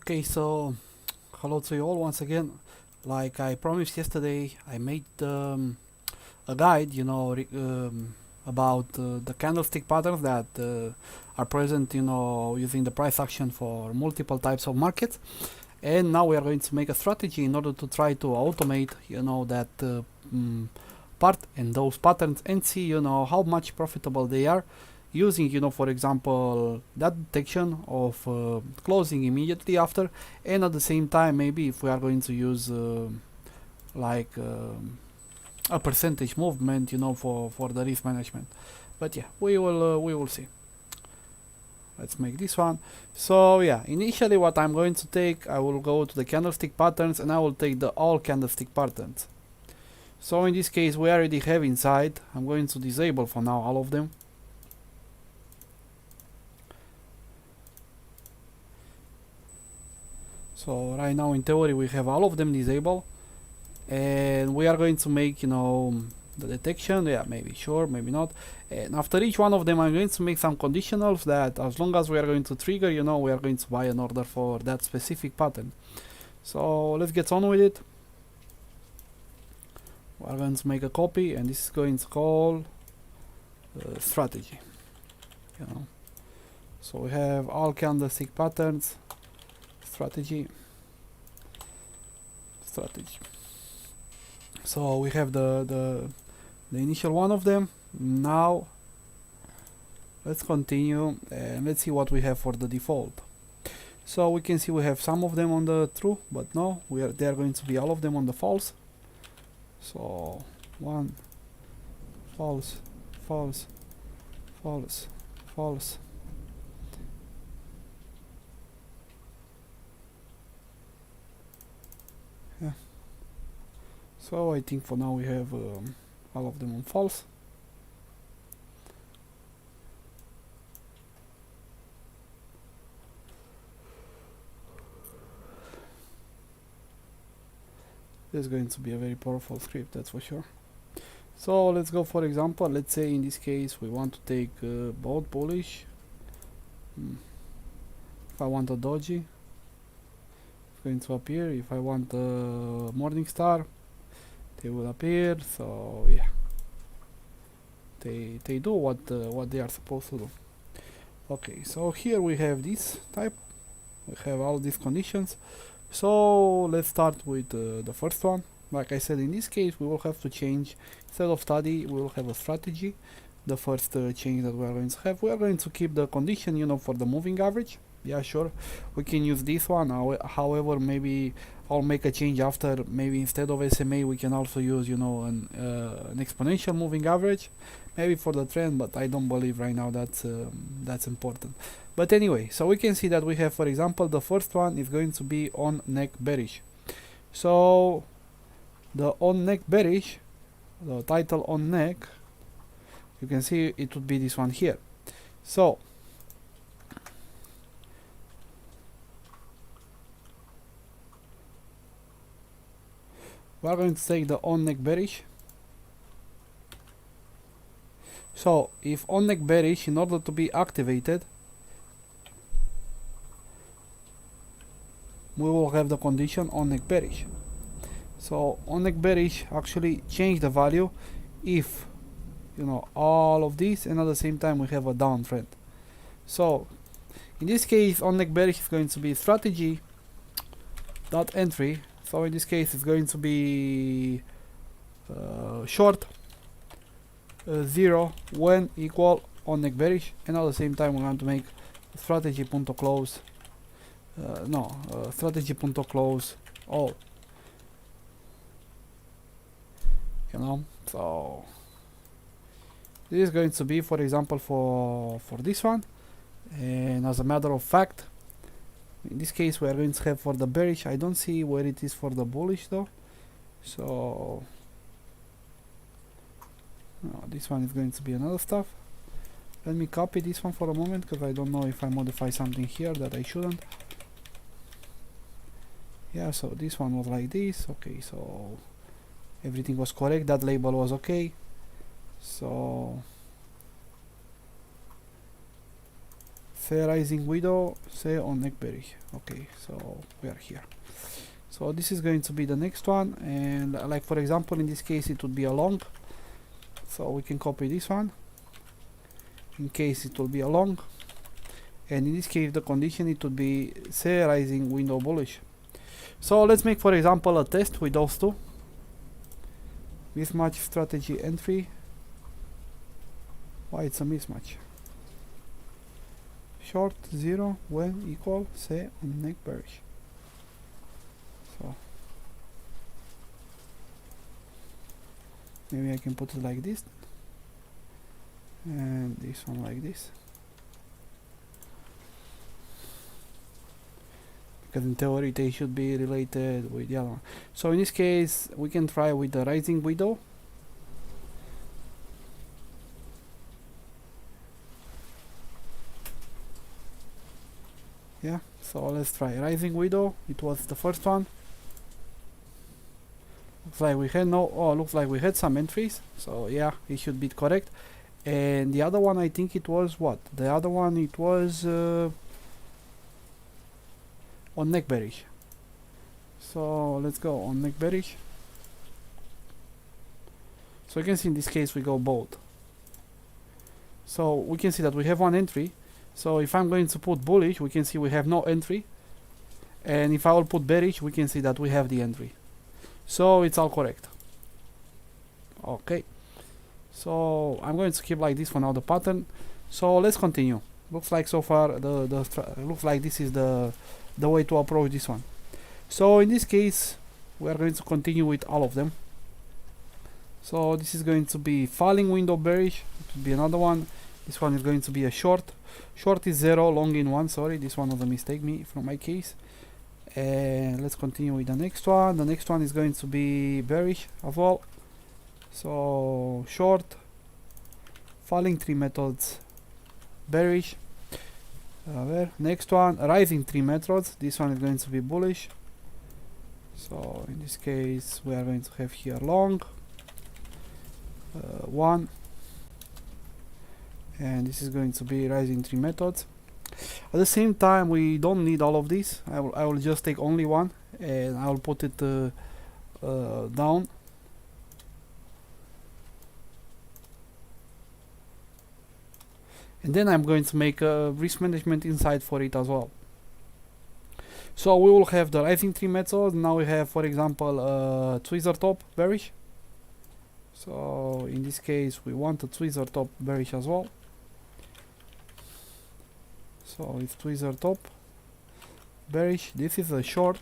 Okay, so hello to you all once again. Like I promised yesterday, I made a guide, about the candlestick patterns that are present, using the price action for multiple types of markets. And now we are going to make a strategy in order to try to automate, that mm, part and those patterns and see, how much profitable they are using, for example, that detection of closing immediately after, and at the same time, maybe if we are going to use like a percentage movement, for the risk management. But yeah, we will see. Let's make this one. So yeah, initially what I'm going to take, I will go to the candlestick patterns and I will take the all candlestick patterns. So in this case we already have inside, I'm going to disable for now all of them. So right now in theory we have all of them disabled, and we are going to make, the detection. Yeah, maybe sure, maybe not. And after each one of them I'm going to make some conditionals that as long as we are going to trigger, we are going to buy an order for that specific pattern. So let's get on with it. We are going to make a copy and this is going to call strategy. So we have all candlestick patterns, strategy. So we have the initial one of them. Now let's continue and let's see what we have for the default. So we can see we have some of them on the true, but no, they are going to be all of them on the false. So one, false, false, false, false. Yeah. So I think for now we have all of them on false. This is going to be a very powerful script, that's for sure. So let's go, for example, let's say in this case we want to take both bullish. If I want a doji, it's going to appear. If I want a morning star, they will appear. So yeah, they do what they are supposed to do. Okay, so here we have this type, we have all these conditions. So let's start with the first one. Like I said, in this case we will have to change, instead of study we will have a strategy. The first change that we are going to have, we are going to keep the condition, for the moving average. Yeah, sure, we can use this one. However, maybe I'll make a change after. Maybe instead of SMA we can also use, an exponential moving average, maybe for the trend, but I don't believe right now that's important. But anyway, so we can see that we have, for example, the first one is going to be on neck bearish. So the on neck bearish, the title on neck, you can see it would be this one here. So we are going to take the on neck bearish. So if on neck bearish, in order to be activated, we will have the condition on neck bearish. So on neck bearish actually change the value if all of this, and at the same time we have a downtrend. So in this case on neck bearish is going to be strategy dot entry. So in this case it's going to be short 0 when equal on neck bearish, and at the same time we're going to make strategy.close strategy.close all. So this is going to be, for example, for this one. And as a matter of fact, in this case we are going to have for the bearish, I don't see where it is for the bullish though. So no, this one is going to be another stuff. Let me copy this one for a moment, because I don't know if I modify something here that I shouldn't. Yeah, so this one was like this. Okay, so everything was correct, that label was okay. So say rising widow, say on neck bearish. Okay, so we are here. So this is going to be the next one, and like for example in this case it would be a long, so we can copy this one in case it will be a long, and in this case the condition it would be say rising window bullish. So let's make for example a test with those two. Mismatch strategy entry. Why it's a mismatch? Short 0 when equal say on neck bearish. So maybe I can put it like this, and this one like this, because in theory they should be related with the other one. So in this case we can try with the rising widow. Yeah, so let's try rising widow. It was the first one. Looks like we had looks like we had some entries, so yeah, it should be correct. And the other one, I think it was what? The other one, it was on neck bearish. So let's go on neck bearish. So you can see in this case we go both. So we can see that we have one entry. So if I'm going to put bullish, we can see we have no entry. And if I will put bearish, we can see that we have the entry. So it's all correct. Okay. So I'm going to keep like this for now the pattern. So let's continue. Looks like so far looks like this is the way to approach this one. So in this case we are going to continue with all of them. So this is going to be falling window bearish. It will be another one. This one is going to be a short. Short is 0, long in 1. Sorry, this one was a mistake from my case. And let's continue with the next one. The next one is going to be bearish as well. So short, falling 3 methods, bearish. Next one, rising 3 methods. This one is going to be bullish. So in this case we are going to have here long, 1, and this is going to be rising 3 methods. At the same time we don't need all of this. I will just take only one and I will put it down. And then I'm going to make a risk management inside for it as well. So we will have the rising 3 method. Now we have, for example, tweezer top bearish. So in this case we want a tweezer top bearish as well. So it's tweezer top bearish. This is a short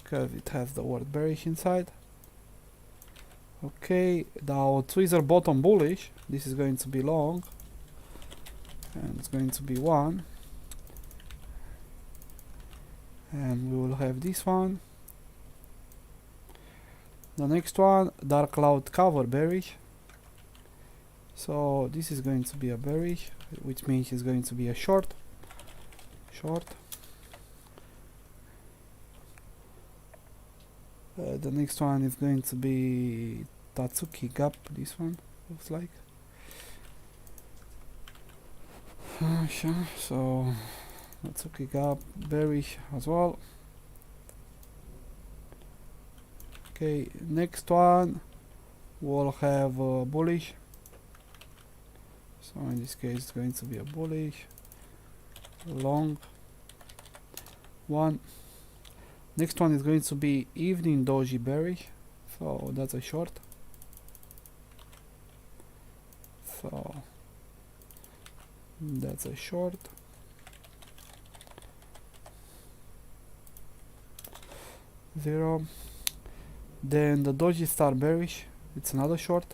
because it has the word bearish inside. Okay, now tweezer bottom bullish. This is going to be long, and it's going to be 1. And we will have this one. The next one, dark cloud cover bearish. So this is going to be a bearish, which means it's going to be a short. The next one is going to be Tatsuki gap. This one looks like. So Tatsuki gap bearish as well. Okay, next one we'll have bullish. So in this case it's going to be a bullish, long, 1. Next one is going to be evening doji bearish. So that's a short. So that's a short. Zero. Then the doji star bearish, it's another short.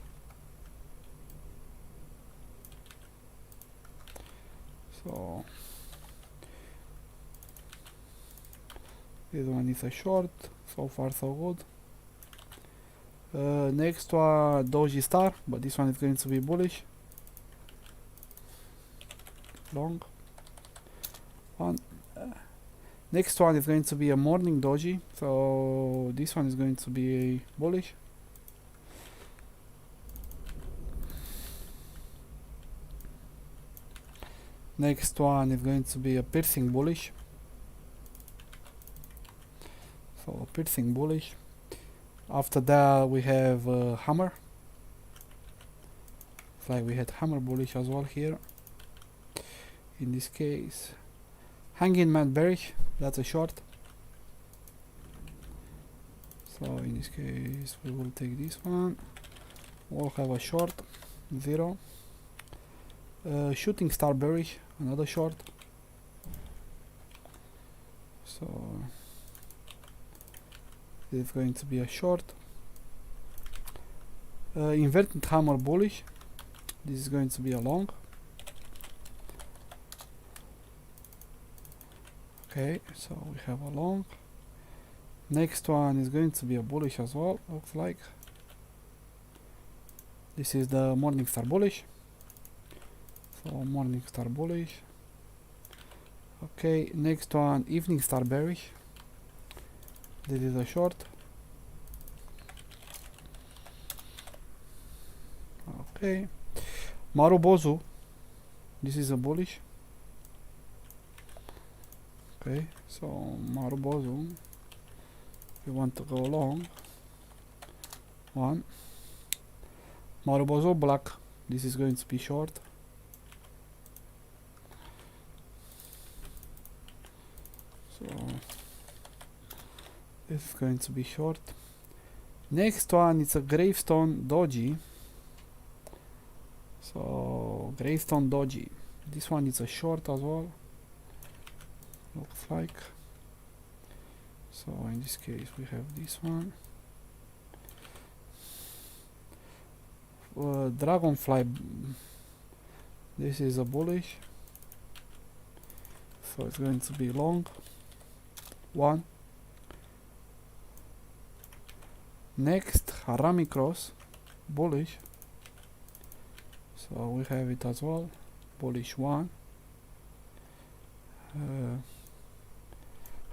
So this one is a short. So far so good. Next one, doji star, but this one is going to be bullish, long, 1. Next one is going to be a morning doji, so this one is going to be bullish. Next one is going to be a piercing bullish. So piercing bullish. After that we have hammer. It's like we had hammer bullish as well here. In this case, hanging man bearish. That's a short. So in this case we will take this one. We'll have a short 0. Shooting star bearish, another short. So this is going to be a short. Inverted hammer bullish. This is going to be a long. Okay, so we have a long. Next one is going to be a bullish as well, looks like. This is the morning star bullish. So morning star bullish. Okay, next one evening star bearish. This is a short. Okay, Marubozu. This is a bullish. Okay, so Marubozu. We want to go long. One. Marubozu black. This is going to be short. So this is going to be short. Next one is a gravestone doji. So gravestone doji. This one is a short as well. Looks like. So in this case we have this one. Dragonfly. This is a bullish. So it's going to be long. One. Next, Harami cross, bullish. So we have it as well. Bullish one.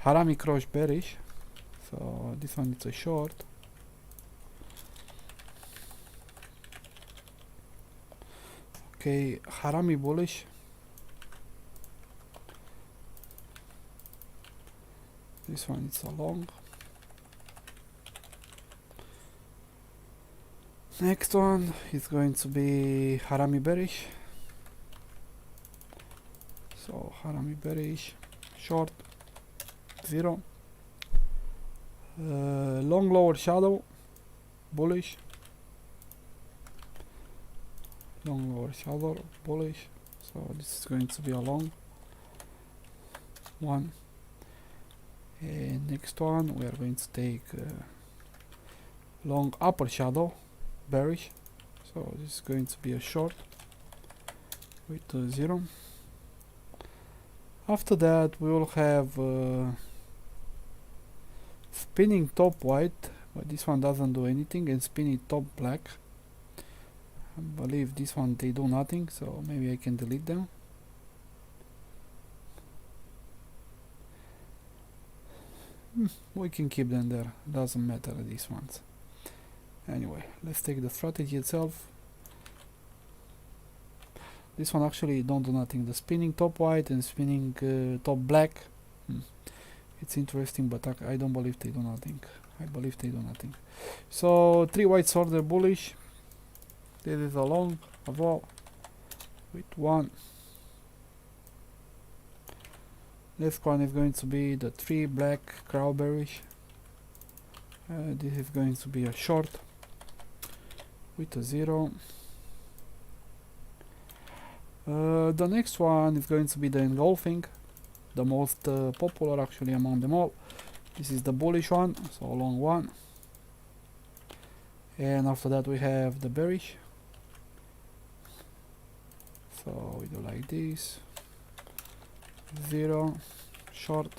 Harami cross bearish. So this one is a short. Okay, Harami bullish. This one is a long. Next one is going to be Harami bearish. So Harami bearish, short, 0. Long lower shadow, bullish. Long lower shadow, bullish. So this is going to be a long. One. And next one we are going to take long upper shadow, bearish. So this is going to be a short with 0. After that we will have spinning top white, but this one doesn't do anything, and spinning top black. I believe this one they do nothing, so maybe I can delete them. We can keep them there, doesn't matter these ones. Anyway, let's take the strategy itself. This one actually don't do nothing. The spinning top white and spinning top black. It's interesting, but I don't believe they do nothing. I believe they do nothing. So 3 white order bullish. This is a long as well with 1. Next one is going to be the 3 black crow bearish. This is going to be a short with 0. The next one is going to be the engulfing, the most popular actually among them all. This is the bullish one, so long one. And after that we have the bearish. So we do like this. 0, short.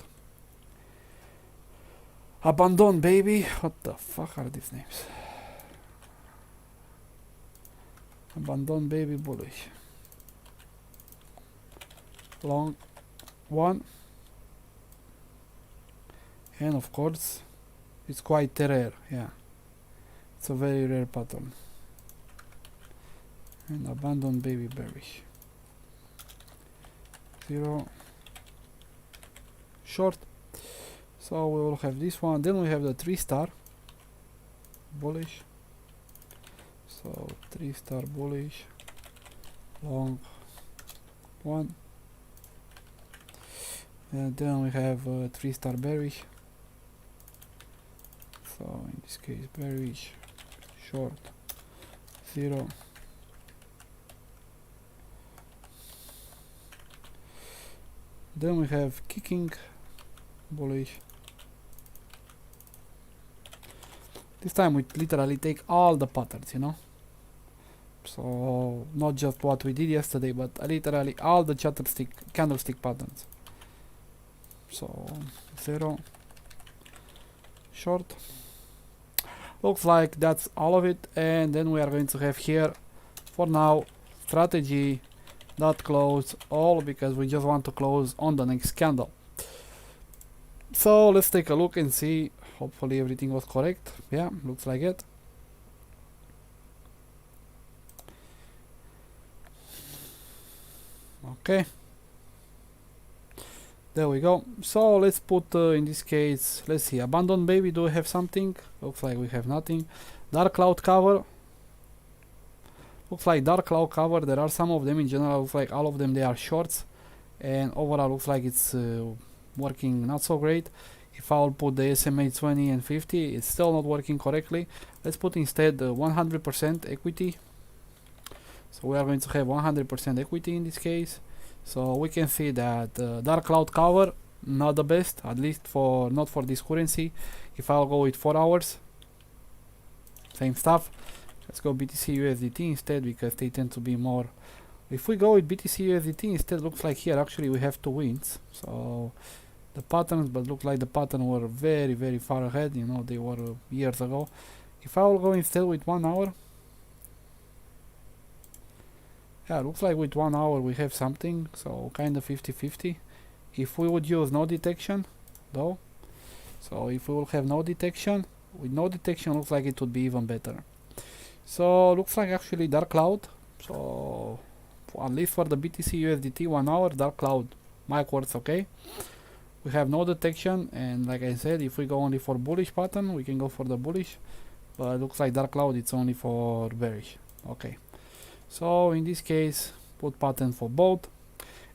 Abandon baby. What the fuck are these names? Abandon baby bullish. Long 1. And of course it's quite rare, yeah. It's a very rare pattern. And abandon baby bearish. 0 short. So we will have this one, then we have the 3-star bullish, so 3-star bullish, long 1, and then we have 3-star bearish, so in this case bearish, short 0, then we have kicking bullish. This time we literally take all the patterns, you know, so not just what we did yesterday, but literally all the candlestick patterns. So 0 short, looks like that's all of it. And then we are going to have here for now strategy not close all, because we just want to close on the next candle. So let's take a look and see. Hopefully everything was correct. Yeah, looks like it. Okay, there we go. So let's put in this case, let's see, abandoned baby, do we have something? Looks like we have nothing. Dark cloud cover, looks like dark cloud cover, there are some of them. In general, looks like all of them they are shorts, and overall looks like it's working not so great. If I will put the SMA 20 and 50, it's still not working correctly. Let's put instead 100% equity. So we are going to have 100% equity in this case. So we can see that dark cloud cover, not the best, at least for not for this currency. If I'll go with 4 hours, same stuff. Let's go BTC USDT instead, because they tend to be more. If we go with BTC USDT instead, looks like here actually we have 2 wins. So the patterns, but look like the pattern were very far ahead, you know, they were years ago. If I will go instead with 1 hour, yeah, looks like with 1 hour we have something, so kind of 50-50. If we would use no detection though, so if we will have no detection, with no detection looks like it would be even better. So looks like actually dark cloud, so at least for the BTC USDT 1 hour, dark cloud might works okay. We have no detection, and like I said, if we go only for bullish pattern, we can go for the bullish, but it looks like dark cloud it's only for bearish. Okay, so in this case put pattern for both,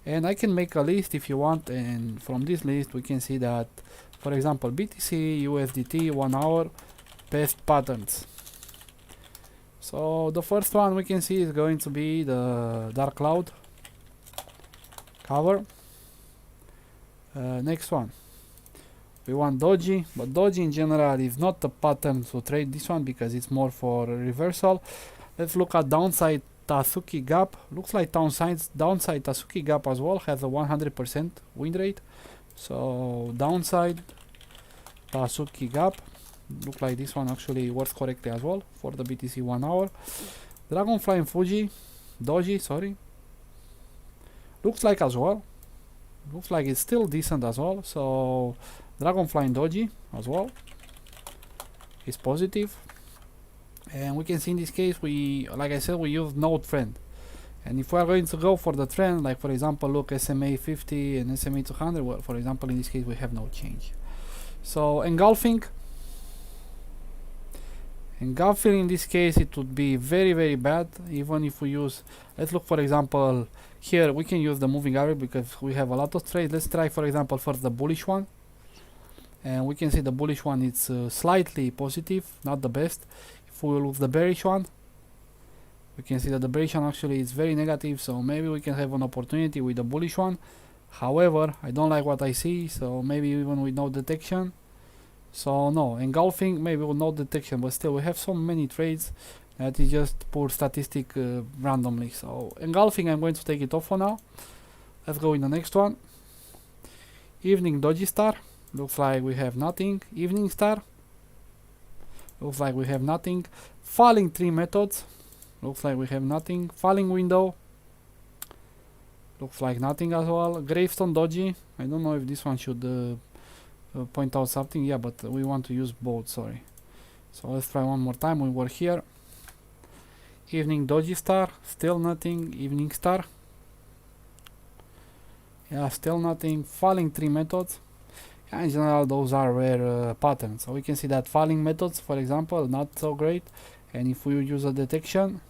and I can make a list if you want, and from this list we can see that, for example, BTC USDT 1 hour best patterns. So the first one we can see is going to be the dark cloud cover. Next one, we want doji, but doji in general is not the pattern to trade this one, because it's more for reversal. Let's look at downside Tasuki gap. Looks like downside Tasuki gap as well has a 100% win rate. So downside Tasuki gap, look like this one actually works correctly as well for the BTC 1 hour. Dragonfly and doji, sorry, looks like as well. Looks like it's still decent as well. So Dragonfly and doji as well is positive, and we can see in this case we, like I said, we use no trend. And if we are going to go for the trend, like for example look SMA 50 and SMA 200, well, for example in this case we have no change. So engulfing in this case it would be very bad, even if we use, let's look for example here, we can use the moving average because we have a lot of trades. Let's try for example first the bullish one, and we can see the bullish one it's slightly positive, not the best. If we look the bearish one, we can see that the bearish one actually is very negative, so maybe we can have an opportunity with the bullish one. However, I don't like what I see, so maybe even with no detection. So no, engulfing maybe with no detection, but still we have so many trades that is just poor statistic randomly. So engulfing, I'm going to take it off for now. Let's go in the next one. Evening doji star, looks like we have nothing. Evening star, looks like we have nothing. Falling tree methods, looks like we have nothing. Falling window, looks like nothing as well. Gravestone doji, I don't know if this one should point out something. Yeah, but we want to use both, sorry. So let's try one more time. We were here. Evening doji star, still nothing. Evening star, Yeah, still nothing. Falling 3 methods. Yeah, in general, those are rare patterns. So we can see that falling methods, for example, not so great. And if we use a detection,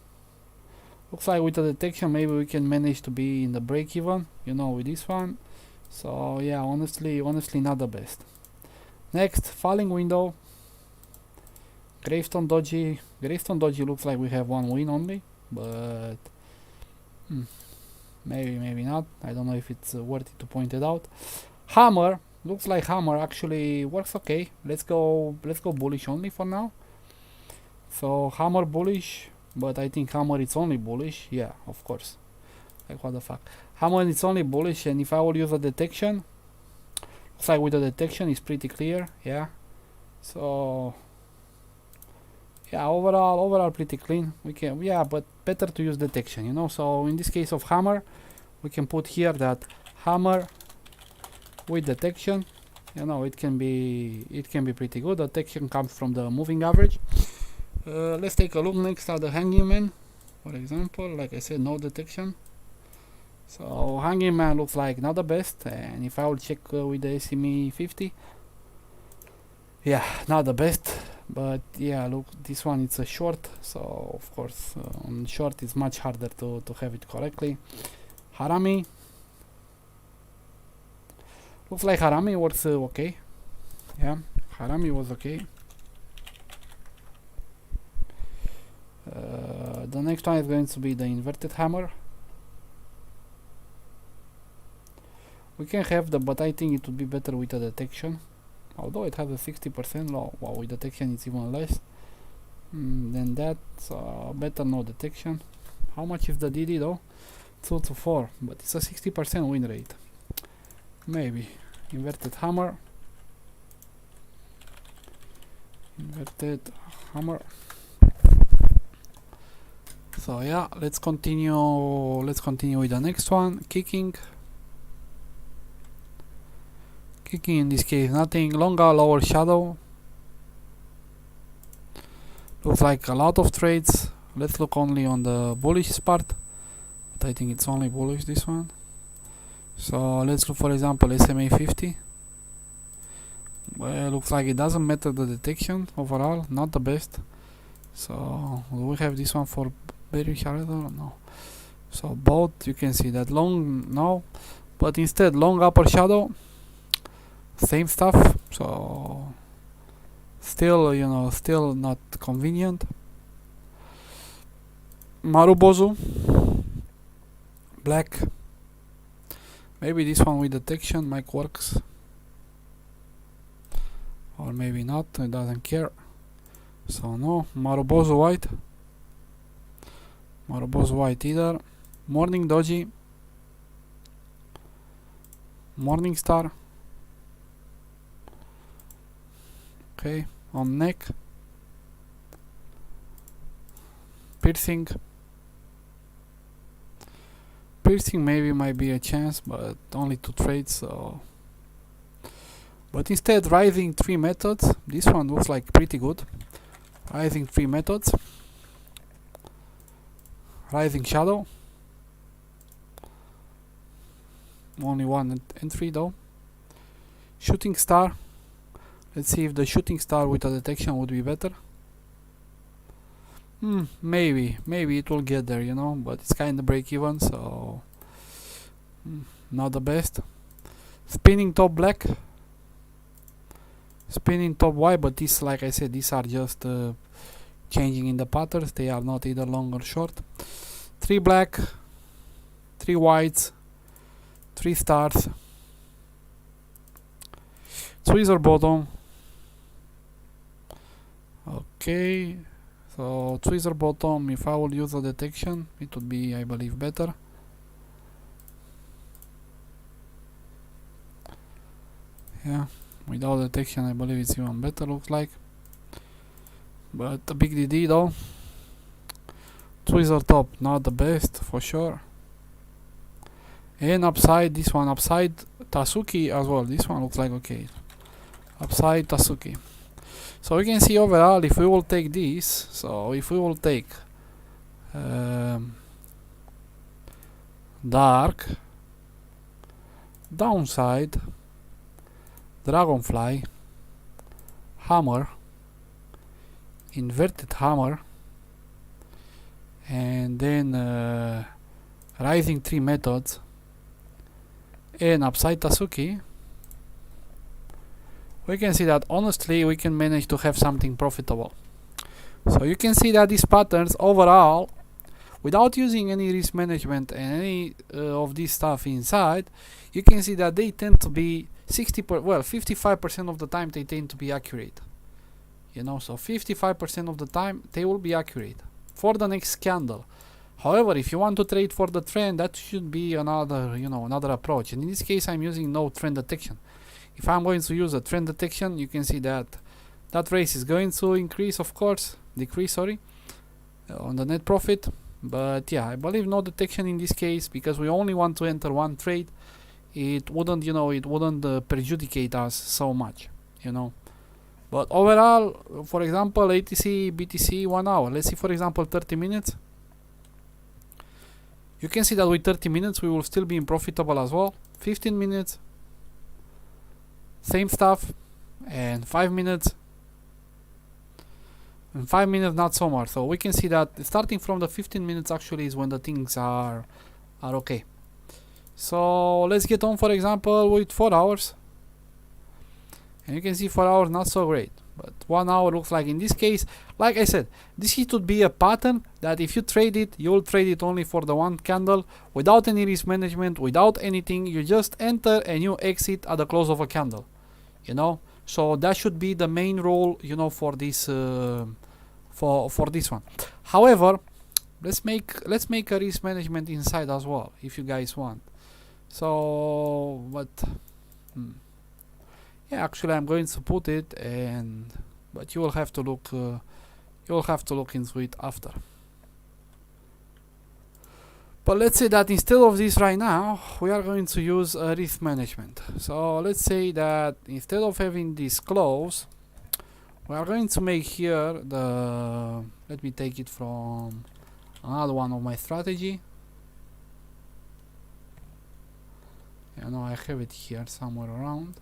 looks like with a detection maybe we can manage to be in the break even, you know, with this one. So yeah, honestly not the best. Next, falling window. Gravestone Doji. Gravestone Doji looks like we have one win only, but maybe not. I don't know if it's worth it to point it out. Hammer. Looks like hammer actually works okay. Let's go bullish only for now. So hammer bullish, but I think hammer it's only bullish. Yeah, of course. Like what the fuck. Hammer it's only bullish, and if I will use a detection, looks like with the detection it's pretty clear. Yeah. So yeah, overall pretty clean. We can, yeah, but better to use detection, you know. So in this case of hammer, we can put here that hammer with detection, you know, it can be pretty good. The detection comes from the moving average. Let's take a look next at the hanging man, for example. Like I said, no detection. So hanging man looks like not the best, and if I will check with the SME 50, yeah, not the best. But yeah, look, this one it's a short, so of course on short it's much harder to have it correctly. Harami. Looks like Harami works okay. Yeah, Harami was okay. The next one is going to be the inverted hammer. We can have the, but I think it would be better with a detection. Although it has a 60% low, wow, with detection it's even less than that. So better no detection. How much is the DD though? 2 to 4, but it's a 60% win rate. Maybe inverted hammer. Inverted hammer. So yeah, let's continue with the next one. Kicking in this case nothing. Longer lower shadow. Looks like a lot of trades. Let's look only on the bullish part, but I think it's only bullish, this one. So let's look, for example, SMA 50. Well, looks like it doesn't matter the detection overall, not the best. So we have this one for bearish shadow, no. So both, you can see that long, no, but instead long upper shadow, same stuff. So still, you know, still not convenient. Marubozu black. Maybe this one with detection might works, or maybe not. It doesn't care. So no. Marubozu white. Marubozu white either. Morning doji. Morning star. Okay, on neck. Piercing. Piercing maybe might be a chance, but only 2 trades, so. But instead, rising 3 methods. This one looks like pretty good. Rising 3 methods. Rising shadow. Only one entry though. Shooting star. Let's see if the shooting star with a detection would be better. Maybe it will get there, you know, but it's kind of break even, so not the best. Spinning top black. Spinning top white, but this, like I said, these are just changing in the patterns. They are not either long or short. 3 black, 3 whites, 3 stars. Tweezer bottom. Okay, so tweezer bottom, if I will use a detection, it would be, I believe, better. Yeah, without detection I believe it's even better, looks like. But a big DD though. Tweezer top, not the best for sure. And upside, this one upside Tasuki as well. This one looks like okay. Upside Tasuki. So we can see overall, if we will take this, so if we will take dark, downside, dragonfly, hammer, inverted hammer, and then rising tree methods, and upside Tasuki, we can see that honestly we can manage to have something profitable. So you can see that these patterns overall, without using any risk management and any of this stuff inside, you can see that they tend to be 55% of the time they tend to be accurate. So 55% of the time they will be accurate for the next candle. However, if you want to trade for the trend, that should be another approach. And in this case, I'm using no trend detection. If I'm going to use a trend detection, you can see that that race is going to decrease, on the net profit. But yeah, I believe no detection in this case, because we only want to enter one trade. It wouldn't, prejudicate us so much, But overall, for example, ATC, BTC, 1 hour. Let's see, for example, 30 minutes. You can see that with 30 minutes, we will still be profitable as well. 15 minutes, same stuff, and 5 minutes. In 5 minutes, not so much. So we can see that starting from the 15 minutes actually is when the things are okay. So let's get on, for example, with 4 hours. And you can see 4 hours not so great. But 1 hour looks like, in this case, like I said, this would be a pattern that if you trade it, you will trade it only for the one candle, without any risk management, without anything. You just enter and you exit at the close of a candle. So that should be the main rule, for this for this one. However, let's make a risk management inside as well, if you guys want. So, yeah, actually, I'm going to put it, but you will have to look into it after. But let's say that instead of this right now, we are going to use a risk management. So let's say that instead of having this close, we are going to make here let me take it from another one of my strategy. I have it here somewhere around.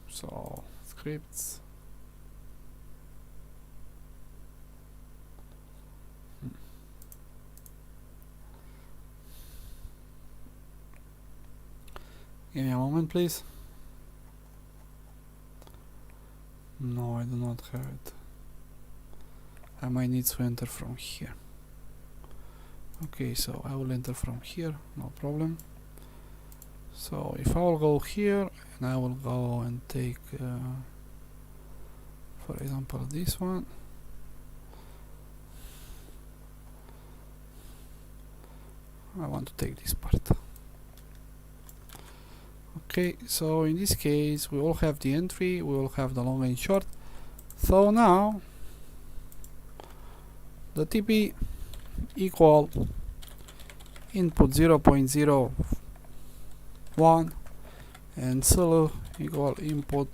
So scripts. Give me a moment, please. No, I do not have it. I might need to enter from here. Okay, so I will enter from here, no problem. So if I will go here, and I will go and take, for example, this one. I want to take this part. Okay, so in this case we all have the entry, we will have the long and short. So now the TP equal input 0.01 and SLU equal input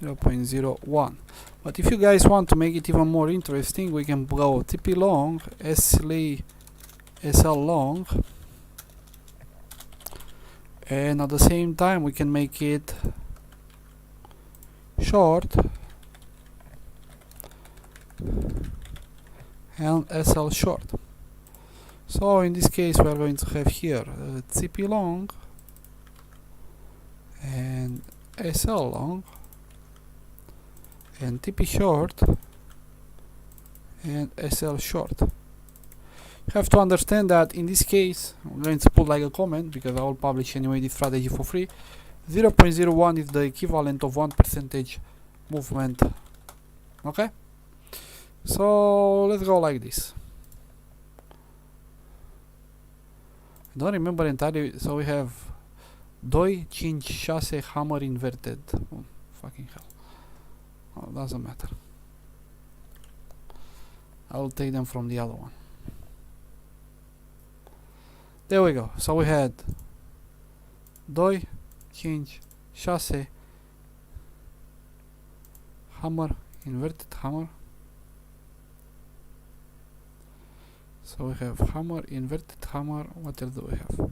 0.01. But if you guys want to make it even more interesting, we can go TP long, SL long, and at the same time we can make it short and SL short. So in this case we are going to have here TP long and SL long and TP short and SL short. You have to understand that in this case, I'm going to put like a comment because I will publish anyway this strategy for free. 0.01 is the equivalent of 1% movement. Okay? So let's go like this. I don't remember entirely, so we have 2, 5, 6 hammer inverted. Oh, fucking hell. Oh, doesn't matter. I will take them from the other one. There we go. So we had 2, 5, 6 hammer, inverted hammer. So we have hammer, inverted hammer. What else do we have?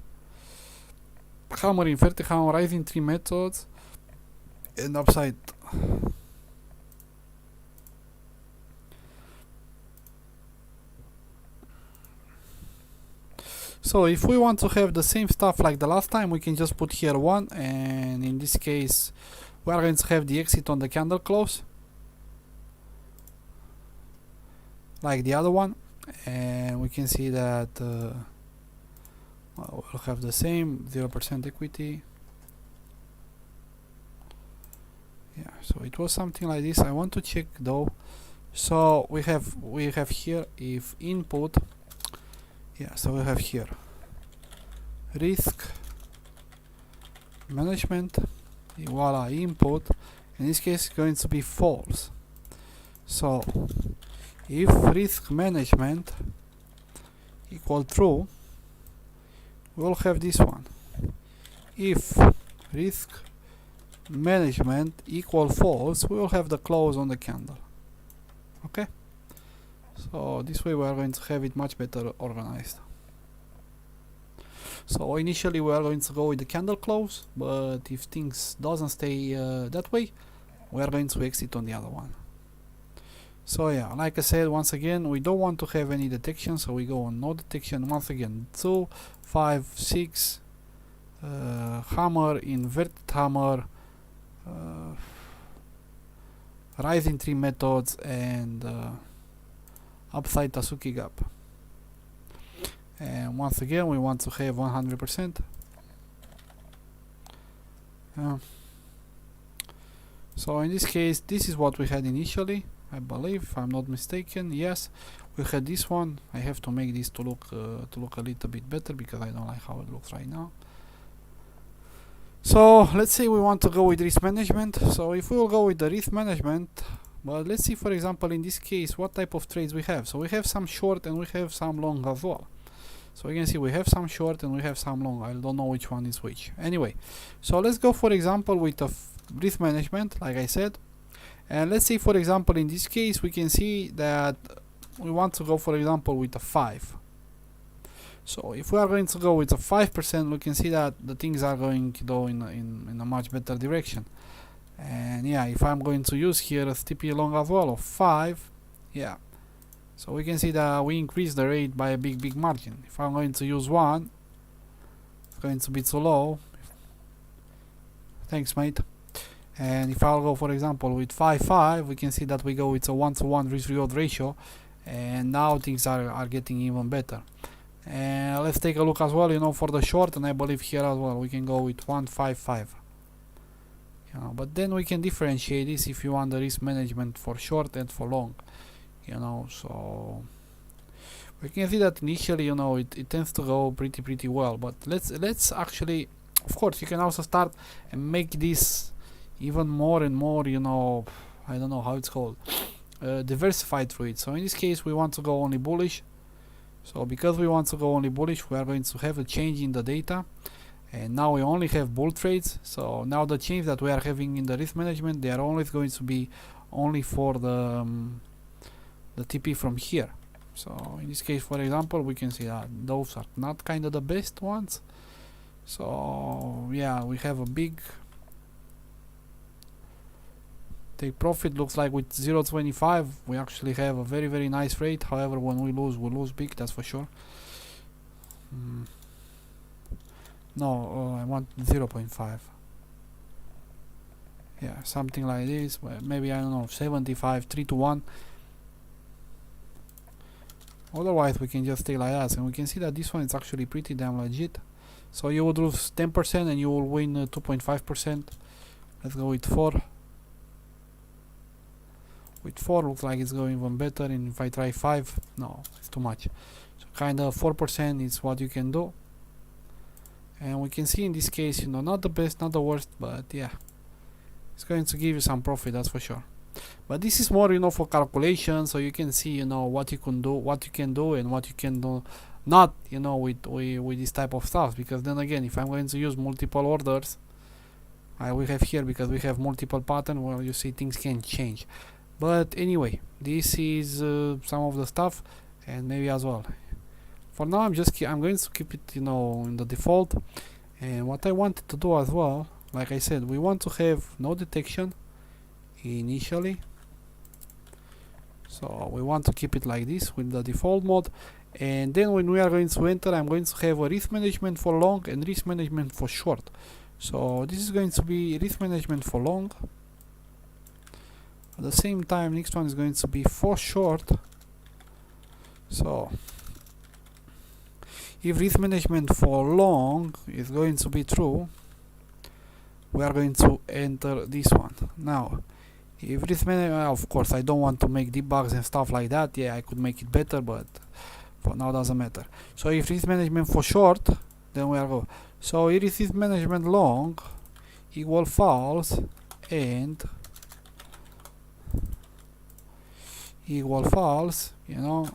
hammer, inverted hammer, rising tree methods, and upside. So if we want to have the same stuff like the last time, we can just put here 1, and in this case we are going to have the exit on the candle close like the other one, and we can see that well, we'll have the same 0% equity. Yeah, so it was something like this. I want to check though. So we have here if input. Yeah, so we have here risk management, voila, input. In this case, it's going to be false. So if risk management equal true, we'll have this one. If risk management equal false, we will have the close on the candle. Okay, so this way we are going to have it much better organized. So initially we are going to go with the candle close, but if things doesn't stay that way, we are going to exit on the other one. So yeah, like I said, once again, we don't want to have any detection, so we go on no detection. Once again, 2, 5, 6, hammer, inverted hammer, rising tree methods, and upside Tasuki gap. And once again, we want to have 100%. So in this case, this is what we had initially, I believe, if I'm not mistaken. Yes, we had this one. I have to make this to look a little bit better because I don't like how it looks right now. So let's say we want to go with risk management. So if we will go with the risk management, but let's see, for example, in this case, what type of trades we have. So we have some short and we have some long as well. So you can see we have some short and we have some long. I don't know which one is which. Anyway, so let's go, for example, with the risk management, like I said. And let's say, for example, in this case, we can see that we want to go, for example, with a 5. So if we are going to go with a 5%, we can see that the things are going to go in a much better direction. And yeah, if I'm going to use here a TP long as well of 5, yeah, so we can see that we increase the rate by a big margin. If I'm going to use 1, it's going to be too low. Thanks, mate. And if I'll go, for example, with 5, we can see that we go with a 1-to-1 risk-reward ratio, and now things are getting even better. And let's take a look as well, you know, for the short, and I believe here as well we can go with 1-5-5. You know, but then we can differentiate this if you want the risk management for short and for long. You know, so we can see that initially, you know, it tends to go pretty well. But let's actually, of course, you can also start and make this even more and more, you know, I don't know how it's called, diversified through it. So in this case, we want to go only bullish. So because we want to go only bullish, we are going to have a change in the data, and now we only have bull trades. So now the change that we are having in the risk management, they are always going to be only for the TP from here. So in this case, for example, we can see that those are not kind of the best ones. So yeah, we have a big take profit. Looks like with 0.25 we actually have a very nice rate. However, when we lose big, that's for sure. No, I want 0.5. Yeah, something like this. Maybe, I don't know, 75, 3-to-1. Otherwise we can just stay like that, and we can see that this one is actually pretty damn legit. So you would lose 10% and you will win 2.5%. Let's go with 4. With 4 looks like it's going even better, and if I try 5, no, it's too much. So kind of 4% is what you can do. And we can see in this case, you know, not the best, not the worst, but yeah, it's going to give you some profit, that's for sure. But this is more, you know, for calculation, so you can see, you know, what you can do and what you can do not, you know, with this type of stuff. Because then again, if I'm going to use multiple orders, we have here, because we have multiple pattern, well, you see things can change. But anyway, this is some of the stuff, and maybe as well. For now, I'm going to keep it, you know, in the default, And what I wanted to do as well, like I said, we want to have no detection initially, so we want to keep it like this with the default mode. And then when we are going to enter, I'm going to have a risk management for long and risk management for short. So this is going to be risk management for long. At the same time, next one is going to be for short. So if risk management for long is going to be true, we are going to enter this one. Now if risk management, of course I don't want to make debugs and stuff like that. Yeah, I could make it better, but for now doesn't matter. So if risk management for short, then we are go. So if risk management long equal false and equal false, you know,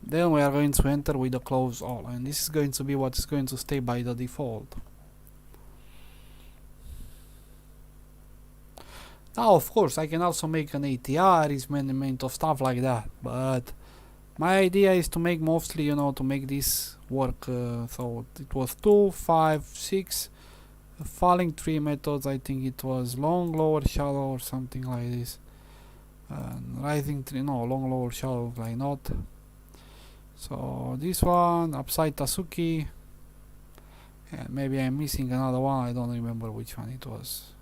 then we are going to enter with the close all, and this is going to be what is going to stay by the default. Now of course I can also make an ATR, risk management of stuff like that, but my idea is to make mostly, you know, to make this work. So it was 2, 5, 6 falling 3 methods. I think it was long lower shallow or something like this. Rising 3, no, long lower shallow, like not. So this one, upside Tasuki, and maybe I'm missing another one. I don't remember which one it was.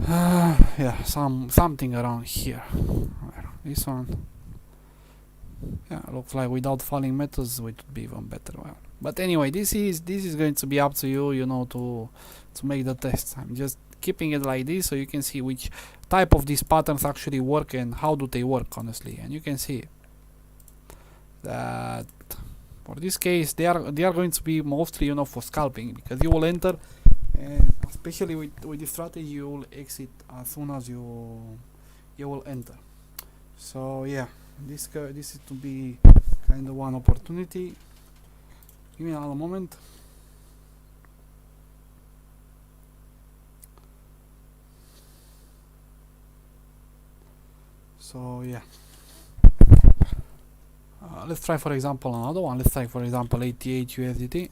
Yeah, something around here. This one. Yeah, looks like without falling methods it would be even better. Well, but anyway, this is going to be up to you, you know, to make the test. I'm just keeping it like this so you can see which type of these patterns actually work and how do they work, honestly. And you can see that for this case they are going to be mostly, you know, for scalping, because you will enter, and especially with this strategy you will exit as soon as you will enter. So yeah, this is to be kind of one opportunity. Give me another moment. So yeah, let's try for example another one. Let's try for example 88 USDT,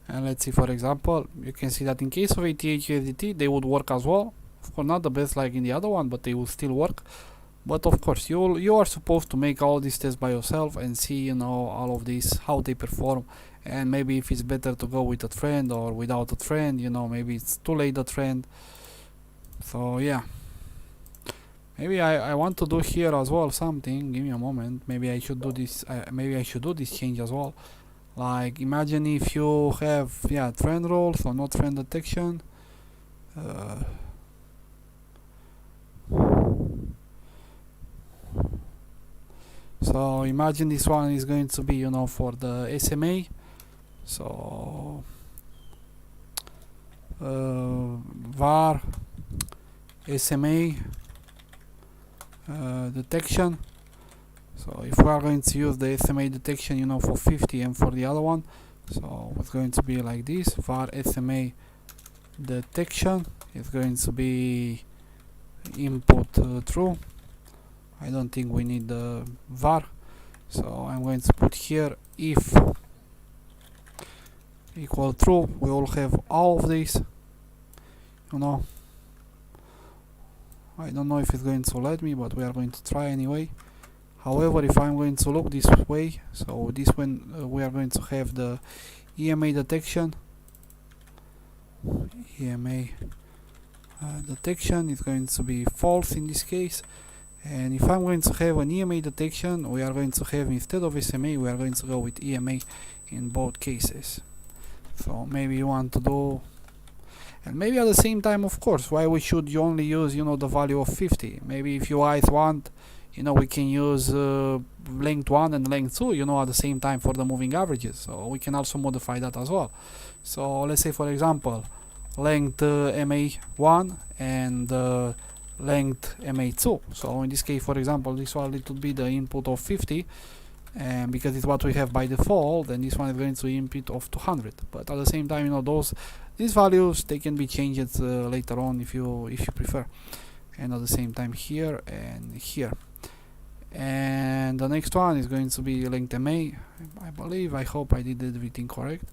and let's see, for example, you can see that in case of 88 USDT they would work as well. Of course not the best like in the other one, but they will still work. But of course you are supposed to make all these tests by yourself and see, you know, all of these, how they perform, and maybe if it's better to go with a trend or without a trend, you know, maybe it's too late a trend. So yeah, maybe I want to do here as well something. Give me a moment. Maybe I should do this. Maybe I should do this change as well. Like imagine if you have, yeah, trend rules or not trend detection. So imagine this one is going to be, you know, for the SMA. So var SMA detection. So if we are going to use the SMA detection, you know, for 50 and for the other one, so it's going to be like this: var SMA detection is going to be input true. I don't think we need the var, so I'm going to put here if equal true. We will have all of these, you know. I don't know if it's going to let me, but we are going to try anyway. However, if I'm going to look this way, so this one we are going to have the EMA detection. EMA detection is going to be false in this case. And if I'm going to have an EMA detection, we are going to have, instead of SMA, we are going to go with EMA in both cases. So maybe you want to do, and maybe at the same time, of course, why we should you only use, you know, the value of 50. Maybe if you guys want, you know, we can use length 1 and length 2, you know, at the same time for the moving averages. So we can also modify that as well. So let's say, for example, length MA1 and length MA2. So in this case, for example, this one, it would be the input of 50, and because it's what we have by default, and this one is going to input of 200. But at the same time, you know, these values, they can be changed later on if you prefer. And at the same time here and here. and the next one is going to be length MA. I believe, I hope I did everything correct.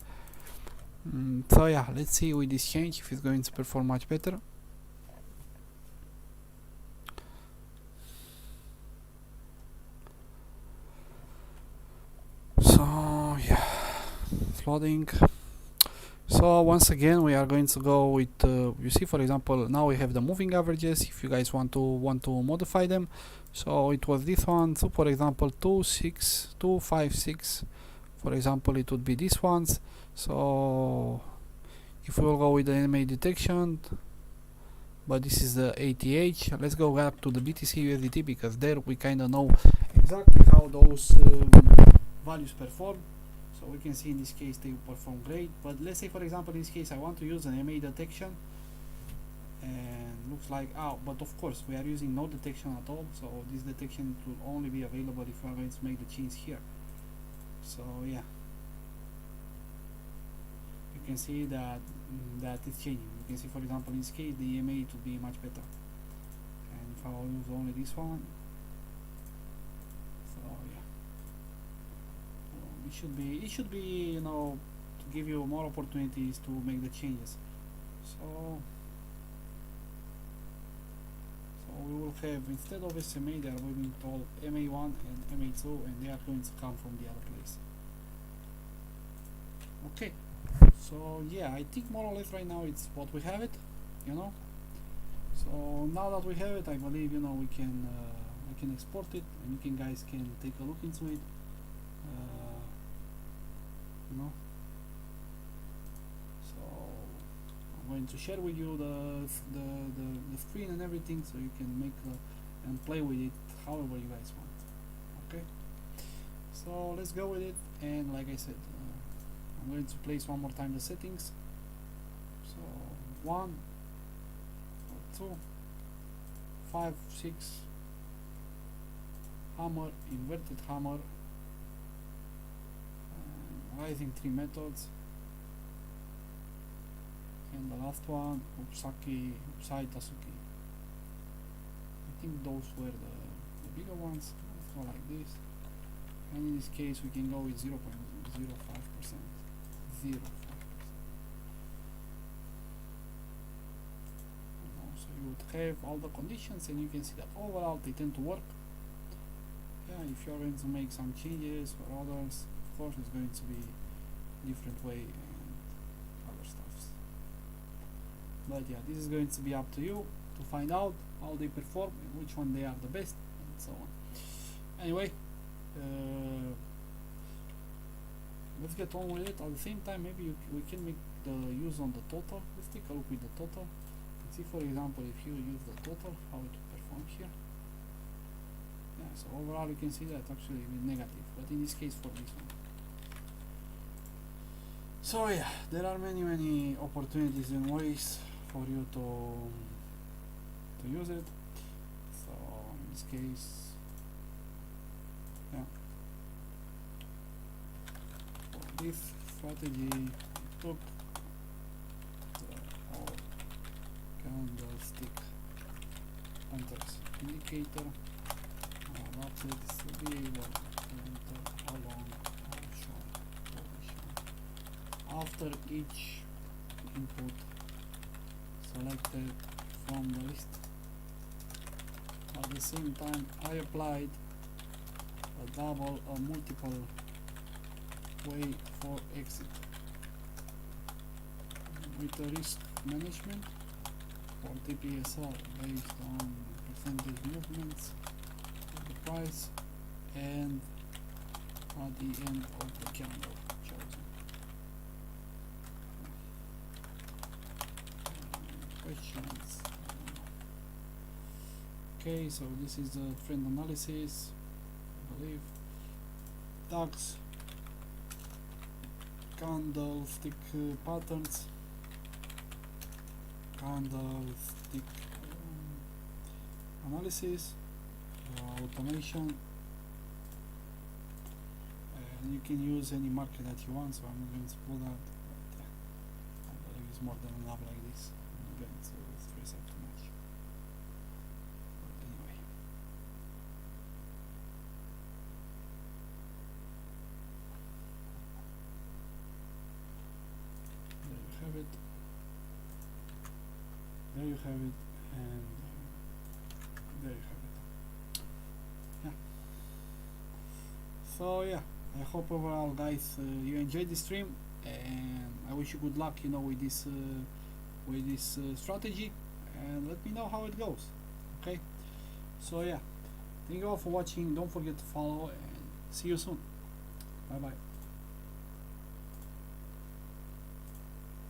So yeah, let's see with this change if it's going to perform much better. So yeah, it's loading. So once again we are going to go with you see, for example, now we have the moving averages if you guys want to modify them. So it was this one, so for example 2 6 2 5 6, for example it would be these ones. So if we will go with the MA detection, but this is the ATH, let's go back to the BTC USDT, because there we kind of know exactly how those values perform. So we can see in this case they perform great, but let's say for example in this case I want to use an MA detection, and looks like, but of course we are using no detection at all, so this detection will only be available if we are going to make the change here. So yeah, you can see that it's changing. You can see for example in this case the EMA to be much better, and if I will use only this one, so yeah, it should be you know, to give you more opportunities to make the changes. So we will have, instead of SMA, they are going to call MA1 and MA2, and they are going to come from the other place. Okay, so yeah, I think more or less right now it's what we have it, you know. So now that we have it, I believe, you know, we can I can export it, and you can guys can take a look into it, you know. So I'm going to share with you the screen and everything, so you can make and play with it however you guys want. Okay, so let's go with it, and like I said, I'm going to place one more time the settings. So 1 2 5 6, hammer, inverted hammer, rising 3 methods, and the last one, upside Tasuki. I think those were the bigger ones. Let's go like this, and in this case we can go with 0.05%. 0.05%. So you would have all the conditions, and you can see that overall they tend to work. Yeah, if you are going to make some changes or others, of course it's going to be different way and other stuffs. But yeah, this is going to be up to you to find out how they perform and which one they are the best, and so on. Anyway, let's get on with it. At the same time, maybe we can make the use on the total. Let's take a look with the total and see, for example, if you use the total, how it will perform here. Yeah, so overall you can see that actually with negative, but in this case for this one. So yeah, there are many opportunities and ways for you to use it. So in this case, yeah, for this strategy I took our candlestick patterns indicator. That's it, to be able to enter how long, how short, after each input selected from the list. At the same time, I applied a multiple way for exit with the risk management for TPSR based on percentage movements of the price and at the end of the candle chosen. Questions? Okay, so this is the trend analysis, I believe. DAX, candlestick patterns, candlestick analysis, automation, and you can use any market that you want, so I'm not going to pull that, but I believe it's more than enough like this. I'm not going to stress out too much. But anyway, it. There you have it, and there you have it. Yeah. So yeah, I hope overall, guys, you enjoyed this stream, and I wish you good luck, with this strategy, and let me know how it goes. Okay. So yeah, thank you all for watching. Don't forget to follow, and see you soon. Bye bye.